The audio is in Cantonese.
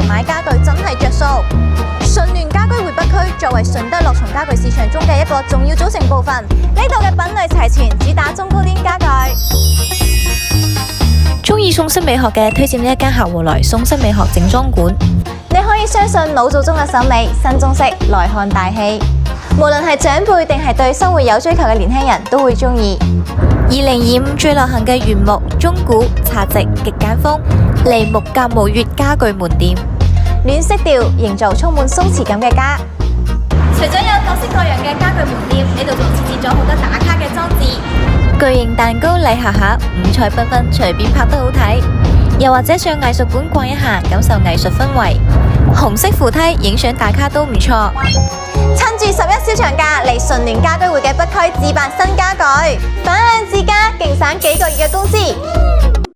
買家具真係着數。順聯家居匯北區作為順德樂從家具市場中嘅一個重要組成部分，呢度嘅品類齊全，主打中高端家具。中意宋式美學嘅推薦呢一間客戶來宋式美學整裝館。你可以相信老祖宗嘅審美，新中式來看大氣。無論係長輩定係對生活有追求嘅年輕人都會中意。2025最流行嘅原木、中古、茶席、極簡風，梨木甲無月家具門店，暖色調營造充滿鬆弛感嘅家。除咗有各式各樣嘅家具門店，呢度仲設置咗好多打卡嘅裝置，巨型蛋糕、禮盒盒，五彩繽紛，隨便拍都好睇。又或者上藝術館逛一下，感受藝術氛圍。紅色扶梯影相打卡都唔錯。趁住11小長假嚟順聯家居匯嘅北區置辦新家具，反向自家，勁省